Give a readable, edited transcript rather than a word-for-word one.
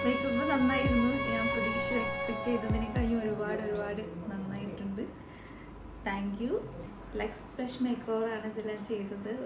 Makeup നന്നായിരുന്നു. ഞാൻ പ്രതീക്ഷ എക്സ്പെക്ട് ചെയ്തതിനേക്കാളും ഒരുപാട് നന്നായിട്ടുണ്ട്. Thank you. Lex brush make over ആണ് ഇതെല്ലാം ചെയ്തത്.